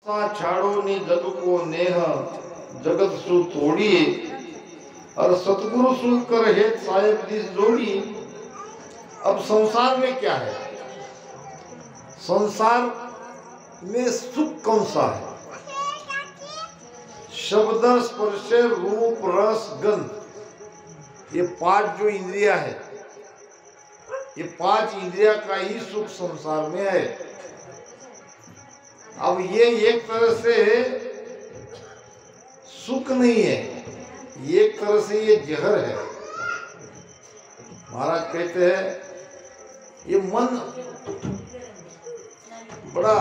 छाड़ो नी जग को नेह जगत सु तोड़िए और सतगुरु सु कर हे साहेब दिस जोड़ी। अब संसार में क्या है? संसार में सुख कौन सा है? शब्द स्पर्श रूप रस गंध, ये पांच जो इंद्रिया है, ये पांच इंद्रिया का ही सुख संसार में है। अब ये एक तरह से सुख नहीं है, एक तरह से ये जहर है। महाराज कहते हैं ये मन बड़ा,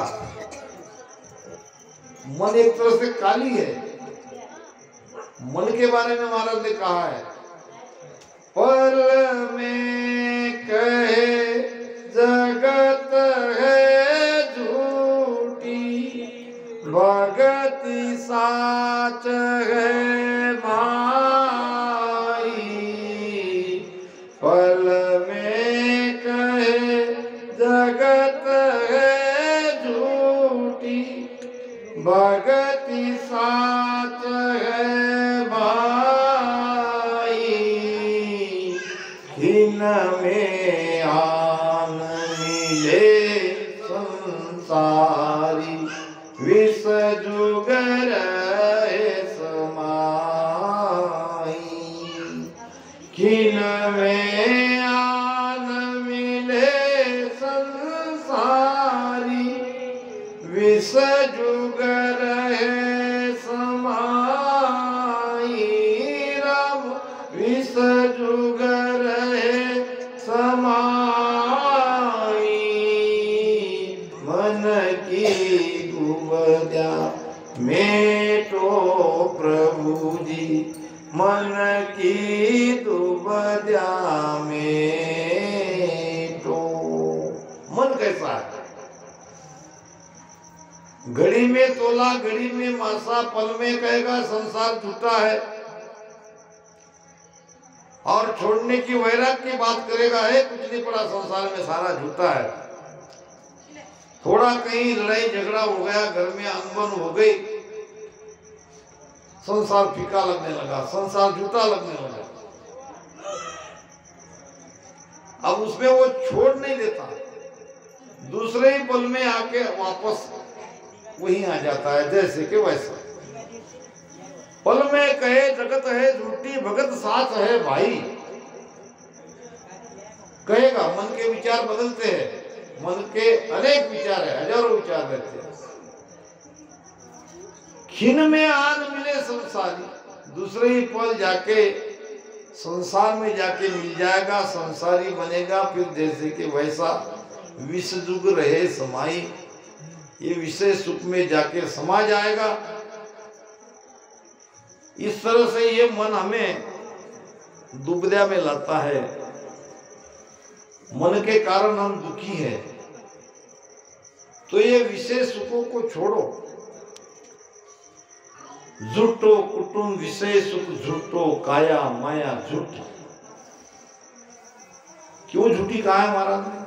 मन एक तरह से काली है। मन के बारे में महाराज ने कहा है, पल में कहे जगत है भगति साच है भाई। पल में कहे जगत है झूठी भगति साच है भाई। हिन में आन मिले संसारी विष जुगर समाई। किन में आन मिले संसारी विष जुगर समाई। राम विष जुगर समाई। मन की मेटो प्रभु जी मन की दुबद्या मेटो। मन कैसा है? घड़ी में तोला घड़ी में मासा, पल में कहेगा संसार झूठा है और छोड़ने की वैराग की बात करेगा, है कुछ नहीं पड़ा संसार में, सारा झूठा है। थोड़ा कहीं लड़ाई झगड़ा हो गया, घर में अनबन हो गई, संसार फीका लगने लगा, संसार झूठा लगने लगा। अब उसमें वो छोड़ नहीं देता, दूसरे ही पल में आके वापस वहीं आ जाता है, जैसे कि वैसा। पल में कहे जगत है झूठी भगत साथ है भाई। कहेगा, मन के विचार बदलते हैं, मन के अनेक विचार है, हजारों विचार रहते हैं। खिन में आन मिले संसारी, दूसरे ही पल जाके संसार में जाके मिल जाएगा, संसारी बनेगा, फिर जैसे कि वैसा। विष जुग रहे समाई, ये विषय सुख में जाके समा जाएगा। इस तरह से ये मन हमें दुबद्या में लाता है। मन के कारण हम दुखी हैं, तो ये विषय सुखों को छोड़ो। झूठो कुटुंब विषय सुख झूठो, काया माया झूठ। क्यों झूठी कहा है महाराज ने?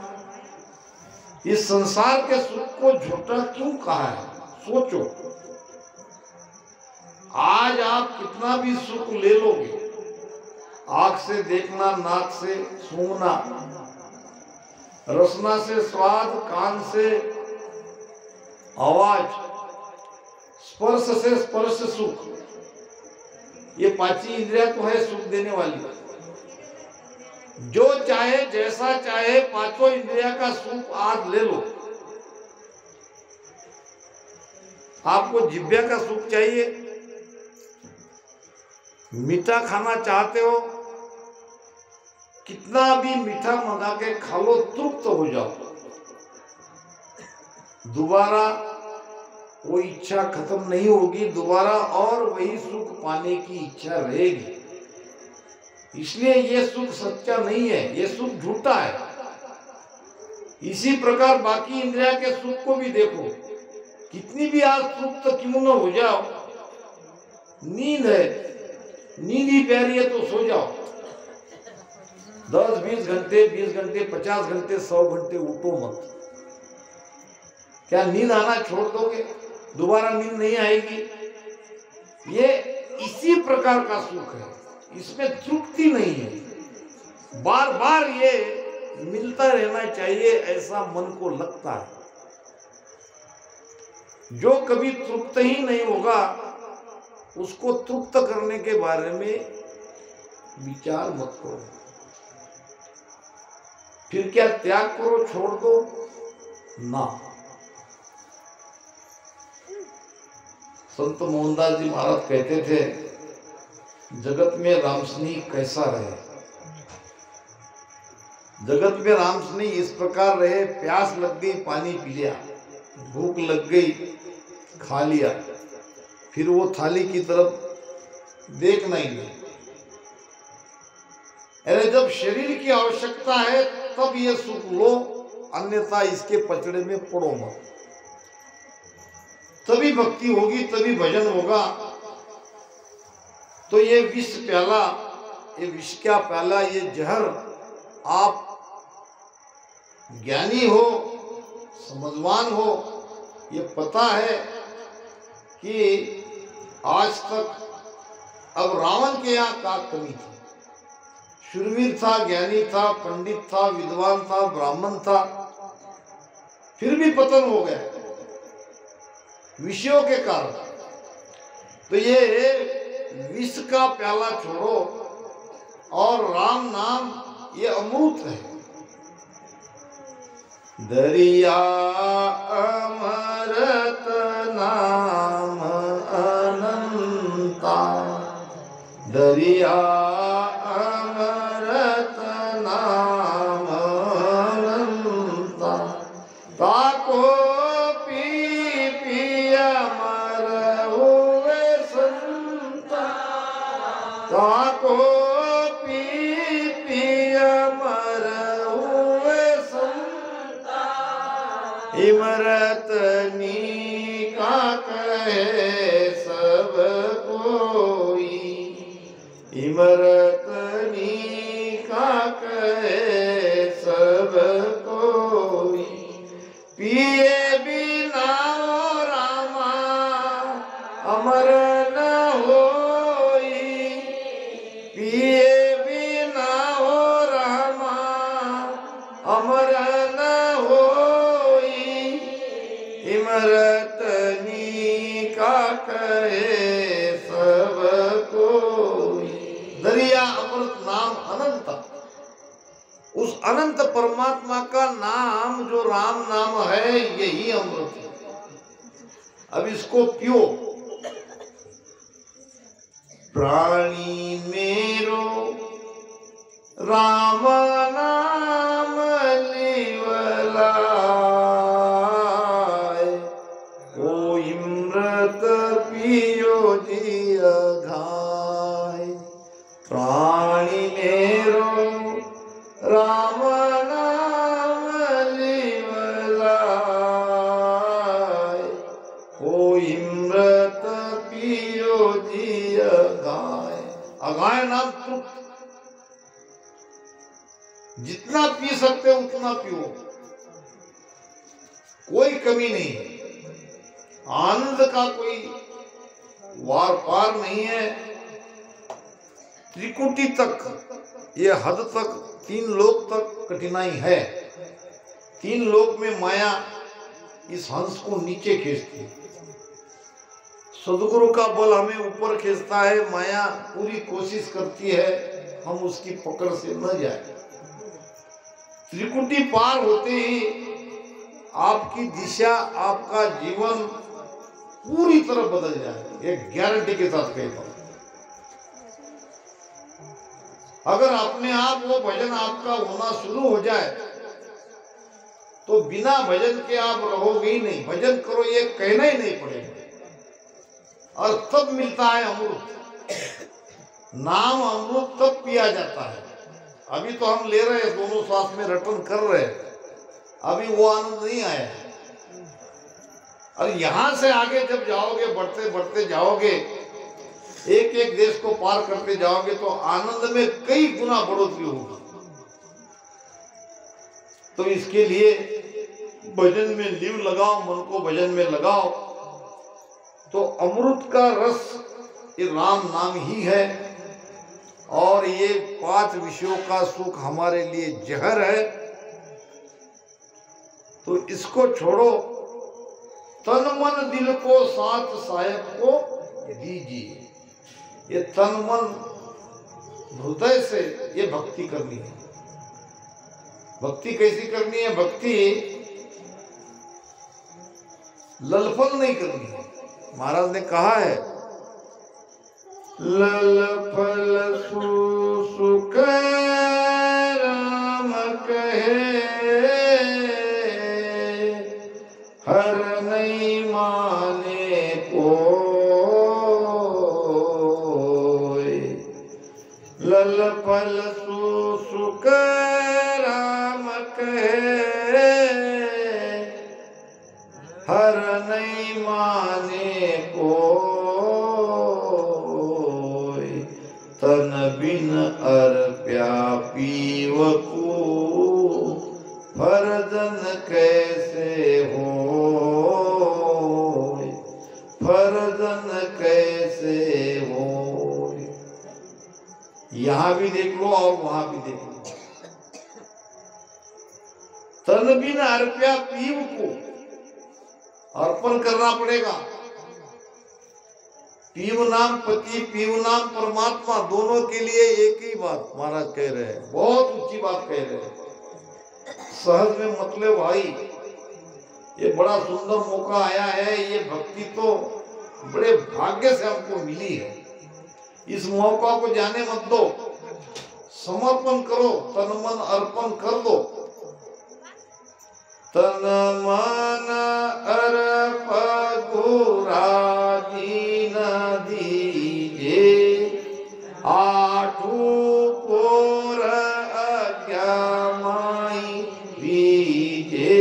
इस संसार के सुख को झूठा क्यों कहा है? सोचो, आज आप कितना भी सुख ले लोगे, आंख से देखना, नाक से सूंघना, रसना से स्वाद, कान से आवाज, स्पर्श से स्पर्श सुख, ये पांची इंद्रिया तो है सुख देने वाली। जो चाहे जैसा चाहे पांचों इंद्रिया का सुख आज ले लो। आपको जिह्वा का सुख चाहिए, मीठा खाना चाहते हो, कितना भी मीठा मंगा के खा लो, तृप्त हो जाओ। दोबारा वो इच्छा खत्म नहीं होगी, दोबारा और वही सुख पाने की इच्छा रहेगी। इसलिए ये सुख सच्चा नहीं है, ये सुख झूठा है। इसी प्रकार बाकी इंद्रिया के सुख को भी देखो, कितनी भी आज सुख तो क्यों न हो जाओ, नींद है, नींद ही प्यारी है तो सो जाओ। 10-20 घंटे, 20 घंटे, 50 घंटे, 100 घंटे उठो मत। क्या नींद आना छोड़ दोगे? दोबारा नींद नहीं आएगी। ये इसी प्रकार का सुख है, इसमें तृप्ति नहीं है, बार बार ये मिलता रहना चाहिए ऐसा मन को लगता है। जो कभी तृप्त ही नहीं होगा उसको तृप्त करने के बारे में विचार मत करो। फिर क्या त्याग करो, छोड़ दो ना। संत मोहनदास जी महाराज कहते थे, जगत में रामस्नेही कैसा रहे। जगत में रामस्नेही इस प्रकार रहे, प्यास लग गई पानी पी लिया, भूख लग गई खा लिया, फिर वो थाली की तरफ देखना ही नहीं। अरे जब शरीर की आवश्यकता है तब ये सुख लो, अन्यथा इसके पचड़े में पड़ो मत। तभी भक्ति होगी, तभी भजन होगा। तो ये विष प्याला, ये विष का प्याला, ये जहर, आप ज्ञानी हो, समझवान हो, ये पता है कि आज तक अब रावण के यहाँ का कमी थी। शूरवीर था, ज्ञानी था, पंडित था, विद्वान था, ब्राह्मण था, फिर भी पतन हो गया विषयों के कारण। तो ये विष का प्याला छोड़ो और राम नाम ये अमृत है। दरिया अमृत नाम अनंता, दरिया अमृत नाम अनंता, ताको पी पी अमर हुए संता, ताको पी पी अमर हुए संता, इमरत नी का कहे सब कोई, इमरतनी का कहे सब कोई, पिए बिना रामा अमर न होई, पिए बिना रामा अमर न होई, इमरतनी का कहे सब कोई। दरिया अमृत नाम अनंत, उस अनंत परमात्मा का नाम जो राम नाम है यही अमृत है। अब इसको पियो। प्राणी मेरो राम नाम लिवलाय, ओ इमृत पियो जिया घाय। प्राणी मेरो राम नाम लिवलाय, ओ इमृत पियो जिया घाय। अघाय नाम तृप्त, जितना पी सकते हो उतना पियो, कोई कमी नहीं है। आनंद का कोई वार पार नहीं है। त्रिकुटी तक, ये हद तक, तीन लोक तक कठिनाई है। तीन लोक में माया इस हंस को नीचे खींचती है, सदगुरु का बल हमें ऊपर खींचता है। माया पूरी कोशिश करती है हम उसकी पकड़ से न जाए। त्रिकुटी पार होते ही आपकी दिशा, आपका जीवन पूरी तरह बदल जाए, एक गारंटी के साथ कहता हूं। अगर अपने आप वो भजन आपका होना शुरू हो जाए तो बिना भजन के आप रहोगे ही नहीं। भजन करो ये कहना ही नहीं पड़ेगा, और तब मिलता है अमृत। नाम अमृत तब पिया जाता है। अभी तो हम ले रहे हैं, दोनों सांस में रटन कर रहे हैं, अभी वो आनंद नहीं आया है। और यहां से आगे जब जाओगे, बढ़ते बढ़ते जाओगे, एक एक देश को पार करते जाओगे तो आनंद में कई गुना बढ़ोतरी होगी। तो इसके लिए भजन में लीव लगाओ, मन को भजन में लगाओ, तो अमृत का रस ये राम नाम ही है, और ये 5 विषयों का सुख हमारे लिए जहर है। तो इसको छोड़ो, तन मन दिल को साथ साहेब को दीजिए। ये तन मन हृदय से ये भक्ति करनी है। भक्ति कैसी करनी है? भक्ति ललफल नहीं करनी है। महाराज ने कहा है, ललफल सुख राम कहे, हर नहीं माने कोई। ललफल सुख राम कहे, हर नहीं माने कोई। तन बिन अर्प्या पीव को, फरदन कैसे हो, फरदन कैसे हो। यहां भी देख लो और वहां भी देख लो। तन बिन अर्प्या पीव को, अर्पण करना पड़ेगा। पीव नाम पति, पीव नाम परमात्मा, दोनों के लिए एक ही बात महाराज कह रहे हैं। बहुत ऊंची बात कह रहे हैं। सहज में मतलब भाई, ये बड़ा सुंदर मौका आया है। ये भक्ति तो बड़े भाग्य से हमको मिली है। इस मौका को जाने मत दो, समर्पण करो, तन मन अर्पण कर दो। तन मन अर्प गुराजी न दीजे, आठू कोर अज्ञा माई बीजे।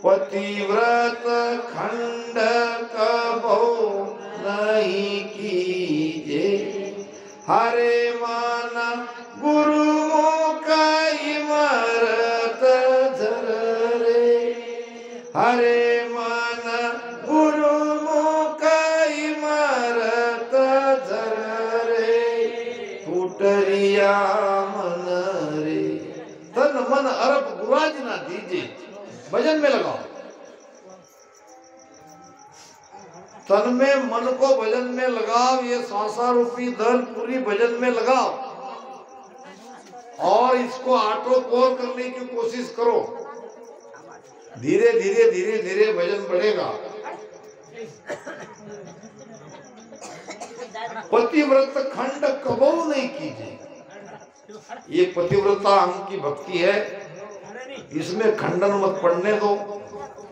पतिव्रत खंड कबो नहीं कीजे, हरे मन गुरु मुख इमरत धरे। हरे मन गुरु मुख इमरत धरे, टूटरिया मन रे। तन मन अर्प गुराज ना दीजिए, भजन में लगाओ। तन में मन को भजन में लगाओ। ये सांसा रूपी धन पूरी भजन में लगाओ और इसको आटो पोर करने की कोशिश करो। धीरे धीरे धीरे धीरे भजन बढ़ेगा। पतिव्रत खंड कबो नहीं कीजिए। ये पतिव्रता अंग की भक्ति है, इसमें खंडन मत पड़ने दो,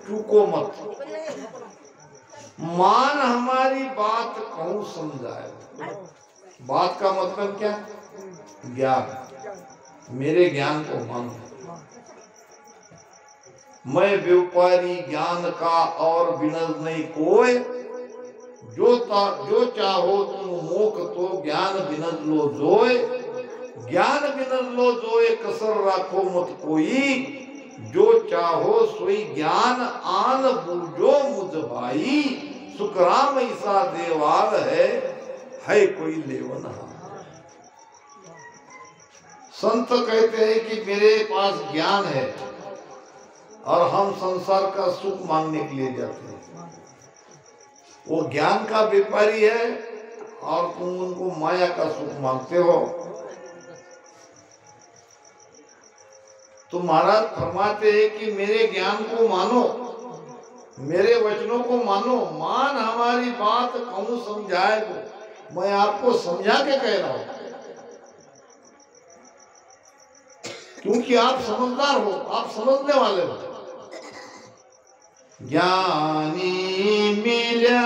चूको मत। मान हमारी बात कहूं समझाए। बात का मतलब क्या? ज्ञान। मेरे ज्ञान को मानो। मैं व्यापारी ज्ञान का और बिनज नहीं कोय, जो चाहो तुम मोख तो ज्ञान बिनज लो जोय। ज्ञान बिनज लो जोय, कसर राखो मत कोई। जो चाहो सोई ज्ञान आन बूझो मुझ भाई। सुखराम ऐसा देवाल है कोई लेवन। संत कहते हैं कि मेरे पास ज्ञान है और हम संसार का सुख मांगने के लिए जाते हैं। वो ज्ञान का व्यापारी है और तुम उनको माया का सुख मांगते हो। तो महाराज फरमाते हैं कि मेरे ज्ञान को मानो, मेरे वचनों को मानो। मान हमारी बात कहूं समझाए को। मैं आपको समझा के कह रहा हूं, क्योंकि आप समझदार हो, आप समझने वाले हो। ज्ञानी मिला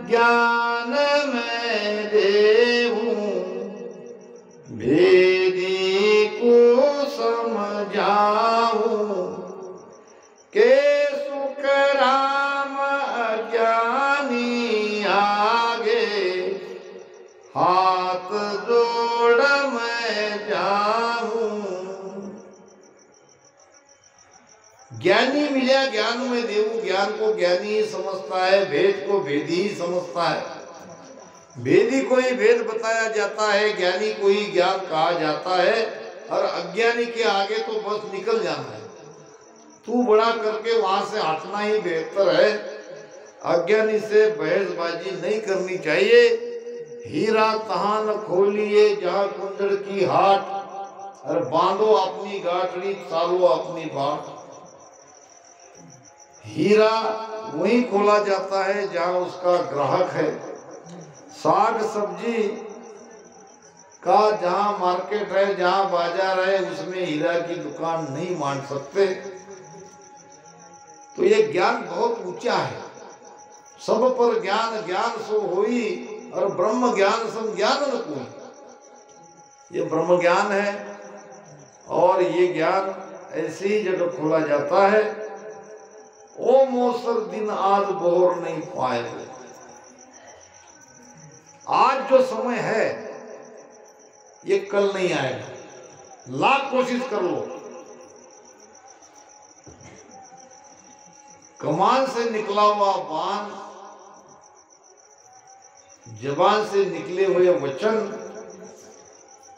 ज्ञान मैं देहूं, भेदी को समझाऊं। के सुख राम अज्ञानी आगे, हाथ जोड़ मैं जाऊं। ज्ञानी मिले विद्या ज्ञान में देव, ज्ञान को ज्ञानी ही समझता है, भेद को भेदी ही समझता है। भेदी को ही भेद बताया जाता है, ज्ञानी को ही ज्ञान कहा जाता है, और अज्ञानी के आगे तो बस निकल जाना है, तू बड़ा करके वहां से हटना ही बेहतर है। अज्ञानी से बहसबाजी नहीं करनी चाहिए। हीरा तहां न खोलिए जहां कुंदड़ की हाट, और बांधो अपनी गाठड़ी चालो अपनी बाट। हीरा वहीं खोला जाता है जहां उसका ग्राहक है। साग सब्जी का जहां मार्केट है, जहां बाजार है, उसमें हीरा की दुकान नहीं मान सकते। तो ये ज्ञान बहुत ऊंचा है। सब पर ज्ञान ज्ञान सो होई, और ब्रह्म ज्ञान सम ज्ञान न कोई। ये ब्रह्म ज्ञान है, और ये ज्ञान ऐसे ही जब खोला जाता है। ओ मोसर दिन आज बोर नहीं पाए। आज जो समय है ये कल नहीं आएगा, लाख कोशिश कर लो। कमान से निकला हुआ बाण, जबान से निकले हुए वचन,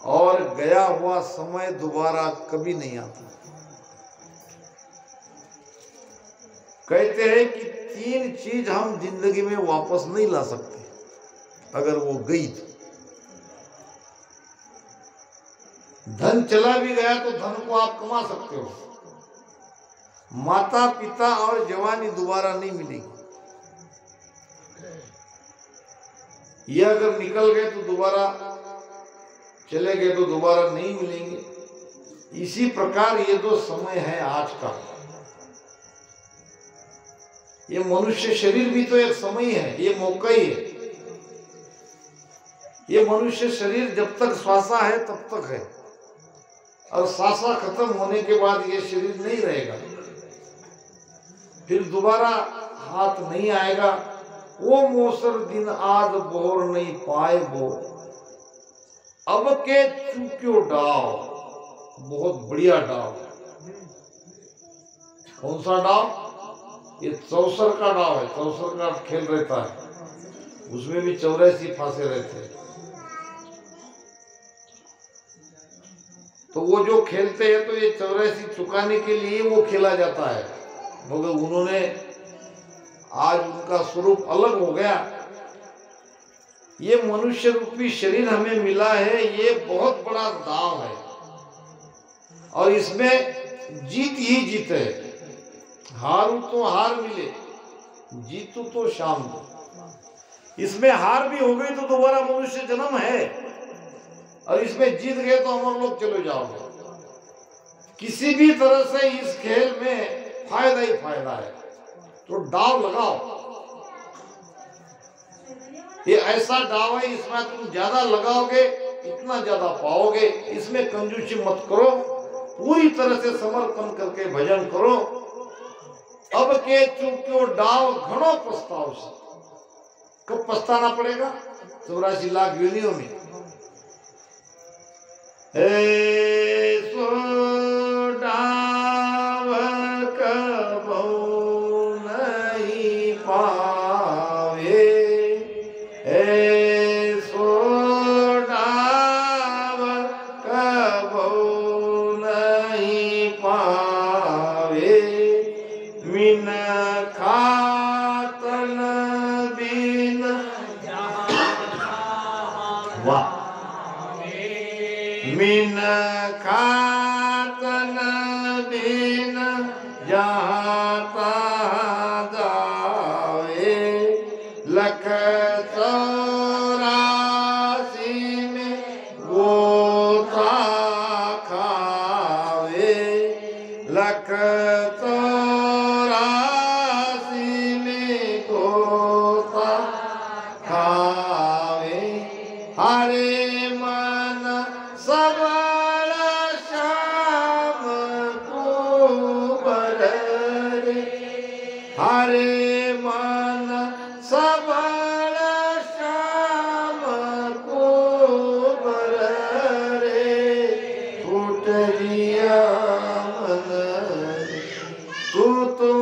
और गया हुआ समय दोबारा कभी नहीं आता। कहते हैं कि 3 चीज हम जिंदगी में वापस नहीं ला सकते, अगर वो गई तो। धन चला भी गया तो धन को आप कमा सकते हो, माता पिता और जवानी दोबारा नहीं मिलेगी। ये अगर निकल गए तो दोबारा, चले गए तो दोबारा नहीं मिलेंगे। इसी प्रकार ये जो समय है आज का, ये मनुष्य शरीर भी तो एक समय है, ये मौका ही है। ये मनुष्य शरीर जब तक श्वासा है तब तक है, और श्वासा खत्म होने के बाद ये शरीर नहीं रहेगा, फिर दोबारा हाथ नहीं आएगा। वो मोसर दिन आज बोर नहीं पाए वो, अब के चूक्यो डाव। बहुत बढ़िया डाव। कौन सा डाव? ये चौसर का डाव है। चौसर का खेल रहता है, उसमें भी 84 फांसे रहते हैं। तो वो जो खेलते हैं तो ये 84 चुकाने के लिए वो खेला जाता है, मगर उन्होंने आज उनका स्वरूप अलग हो गया। ये मनुष्य रूपी शरीर हमें मिला है, ये बहुत बड़ा दाव है, और इसमें जीत ही जीत है। हारू तो हार मिले, जीतू तो शाम दो। इसमें हार भी हो गई तो दोबारा मनुष्य जन्म है, और इसमें जीत गए तो अमर लोग चले जाओगे। किसी भी तरह से इस खेल में फायदा ही फायदा है, तो दाव लगाओ। ये ऐसा दाव है, इसमें तुम ज्यादा लगाओगे इतना ज्यादा पाओगे। इसमें कंजूसी मत करो, पूरी तरह से समर्पण करके भजन करो। अब के चूक्यो डाव घणो पछताओ से। कब पछताना पड़ेगा? 84 लाख योनियों में। डाव कबो नहीं पावे, ऐसो डाव कबो नहीं पावे। मिन खातन बिन वाह, मिन खातन बिन जहाँ तहाँ जावे। लख 84 में गोता खावे। लख 84 में गोता खावे। हरे मन सबल श्याम को बररे। हरे मन सबल श्याम को बररे। फूट रिया मन तू तो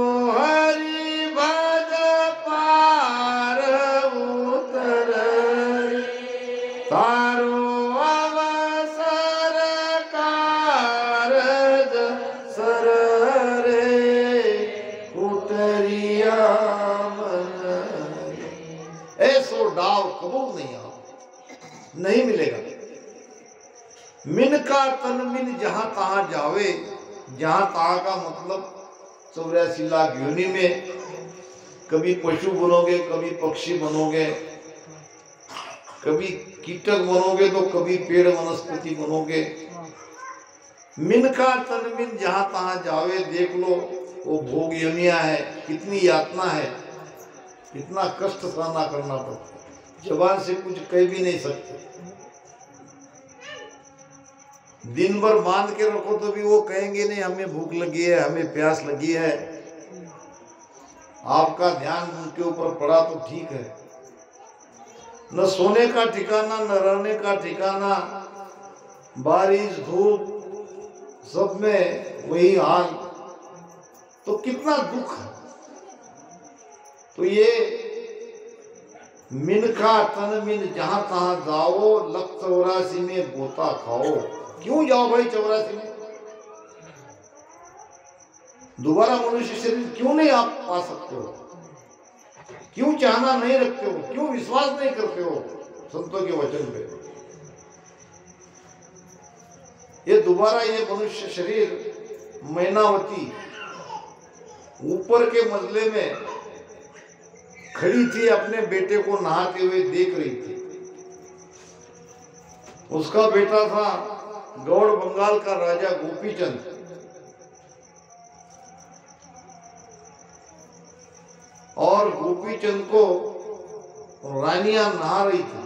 ऐसो डाव कबूल नहीं आओ, नहीं मिलेगा। मिन का तन मिन जहां तहां जावे, जहां तहां का मतलब 84 लाख योनि में, कभी पशु बनोगे, कभी पक्षी बनोगे, कभी कीटक बनोगे तो कभी पेड़ वनस्पति बनोगे। मिन का तन मिन जहां तहां जावे, देख लो वो भोग योनिया है, कितनी यातना है, कितना कष्ट सहना करना पड़ता है, जबान से कुछ कह भी नहीं सकते। दिन भर बांध के रखो तो भी वो कहेंगे नहीं हमें भूख लगी है, हमें प्यास लगी है। आपका ध्यान उनके ऊपर पड़ा तो ठीक है। न सोने का ठिकाना, न रहने का ठिकाना, बारिश धूप सब में वही हाल, तो कितना दुख है। तो ये मिन का तन मिन जहां तहां जाओ, लख 84 में गोता खाओ। क्यों जाओ भाई 84 में? दोबारा मनुष्य शरीर क्यों नहीं आप पा सकते हो? क्यों चाहना नहीं रखते हो? क्यों विश्वास नहीं करते हो संतों के वचन पे? ये दोबारा ये मनुष्य शरीर मैनावती ऊपर के मंजिले में खड़ी थी, अपने बेटे को नहाते हुए देख रही थी। उसका बेटा था गौड़ बंगाल का राजा गोपीचंद। और गोपीचंद को रानियां नहा रही थी।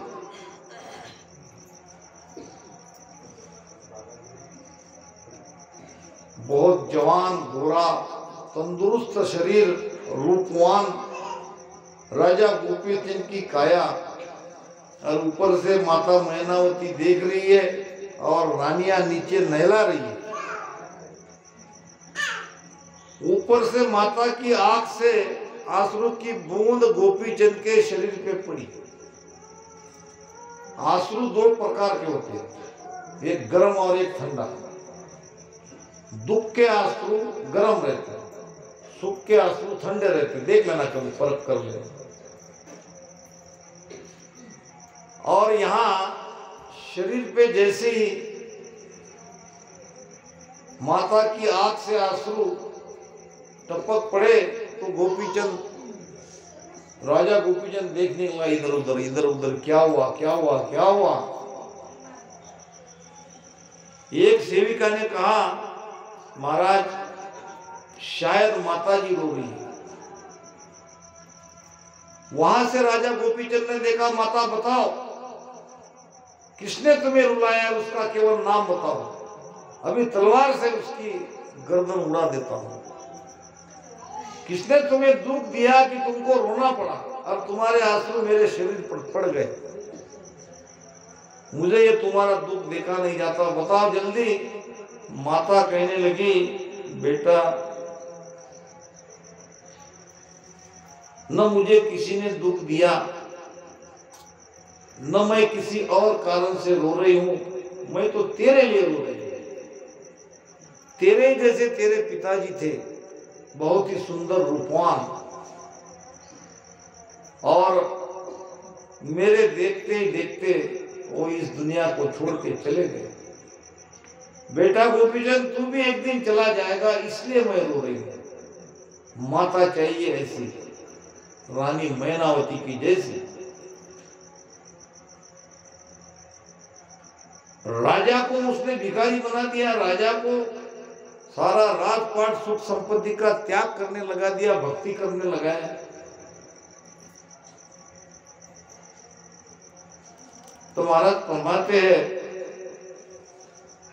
बहुत जवान, गोरा, तंदुरुस्त शरीर, रूपवान राजा गोपीचंद की काया, और ऊपर से माता मैनावती देख रही है और रानियां नीचे नहला रही है। ऊपर से माता की आंख से आंसू की बूंद गोपीचंद के शरीर पे पड़ी। आंसू दो प्रकार के होते हैं, एक गर्म और एक ठंडा। दुख के आंसू गर्म रहते हैं, सुख के आंसू ठंडे रहते हैं। देख लेना, कभी फर्क कर लेना। और यहां शरीर पे जैसे ही माता की आंख से आंसू टपक पड़े तो गोपीचंद, राजा गोपीचंद देखने लगा इधर उधर, इधर उधर, क्या हुआ क्या हुआ क्या हुआ। एक सेविका ने कहा, महाराज शायद माता जी रो रही है। वहां से राजा गोपीचंद ने देखा, माता बताओ किसने तुम्हें रुलाया है, उसका केवल नाम बताओ, अभी तलवार से उसकी गर्दन उड़ा देता हूं। किसने तुम्हें दुख दिया कि तुमको रोना पड़ा और तुम्हारे आंसू मेरे शरीर पर पड़ गए? मुझे ये तुम्हारा दुख देखा नहीं जाता, बताओ जल्दी। माता कहने लगी, बेटा न मुझे किसी ने दुख दिया, न मैं किसी और कारण से रो रही हूं, मैं तो तेरे लिए रो रही हूं। तेरे जैसे तेरे पिताजी थे, बहुत ही सुंदर, रूपवान, और मेरे देखते ही देखते वो इस दुनिया को छोड़ के चले गए। बेटा गोपीचंद तू भी एक दिन चला जाएगा, इसलिए मैं रो रही हूं। माता चाहिए ऐसी, रानी मैनावती की जैसी। राजा को उसने भिखारी बना दिया, राजा को सारा राजपाट सुख संपत्ति का त्याग करने लगा दिया, भक्ति करने लगा है। तो महाराज फरमाते हैं,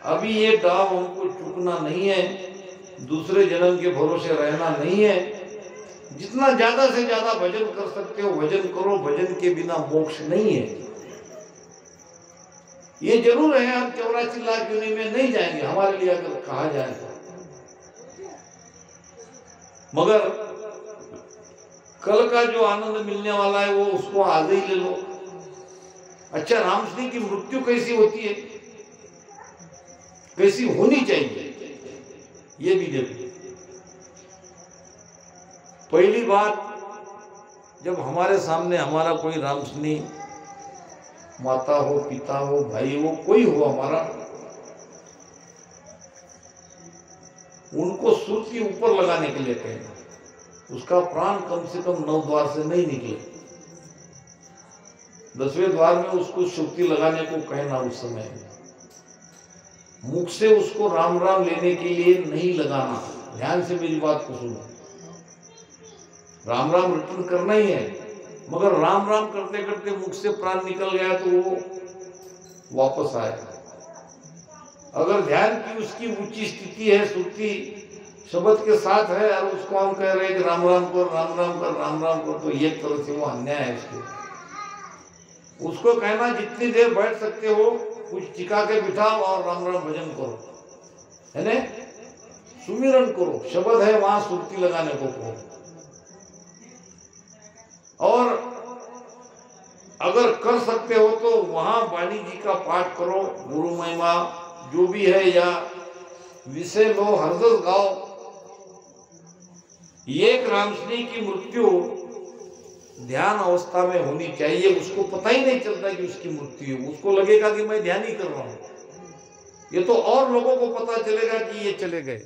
अभी ये दाव हमको चूकना नहीं है, दूसरे जन्म के भरोसे रहना नहीं है। जितना ज्यादा से ज्यादा भजन कर सकते हो भजन करो, भजन के बिना मोक्ष नहीं है। ये जरूर है हम 84 लाख योनि में नहीं जाएंगे, हमारे लिए अगर कहा जाए तो, मगर कल का जो आनंद मिलने वाला है वो उसको आज ही ले लो। अच्छा, रामश्री की मृत्यु कैसी होती है, कैसी होनी चाहिए, ये भी देखो। पहली बात, जब हमारे सामने हमारा कोई रामसनी माता हो, पिता हो, भाई हो, कोई हो हमारा, उनको सुर्ती ऊपर लगाने के लिए कहना, उसका प्राण कम से कम 9 द्वार से नहीं निकले, 10वें द्वार में उसको सुर्ती लगाने को कहना। उस समय मुख से उसको राम राम लेने के लिए नहीं लगाना। ध्यान से मेरी बात को सुनो, राम राम रिटर्न करना ही है, मगर राम राम करते करते मुख से प्राण निकल गया तो वो वापस आएगा। अगर ध्यान की उसकी ऊंची स्थिति है, सुर्ती शब्द के साथ है, और उसको हम कह रहे हैं कि राम राम कर, राम राम कर, राम राम कर, तो एक तरह से वो अन्याय है। उसको कहना जितनी देर बैठ सकते हो कुछ टिका के बिठाओ और राम राम भजन करो, है ना, सुमिरन करो, शब्द है वहां सुर्ती लगाने को कहो। और अगर कर सकते हो तो वहां वाणी जी का पाठ करो, गुरु महिमा जो भी है, या विषय लो, हरदस गाओ। एक रामसनी की मृत्यु ध्यान अवस्था में होनी चाहिए, उसको पता ही नहीं चलता कि उसकी मृत्यु है, उसको लगेगा कि मैं ध्यान ही कर रहा हूं। ये तो और लोगों को पता चलेगा कि ये चले गए।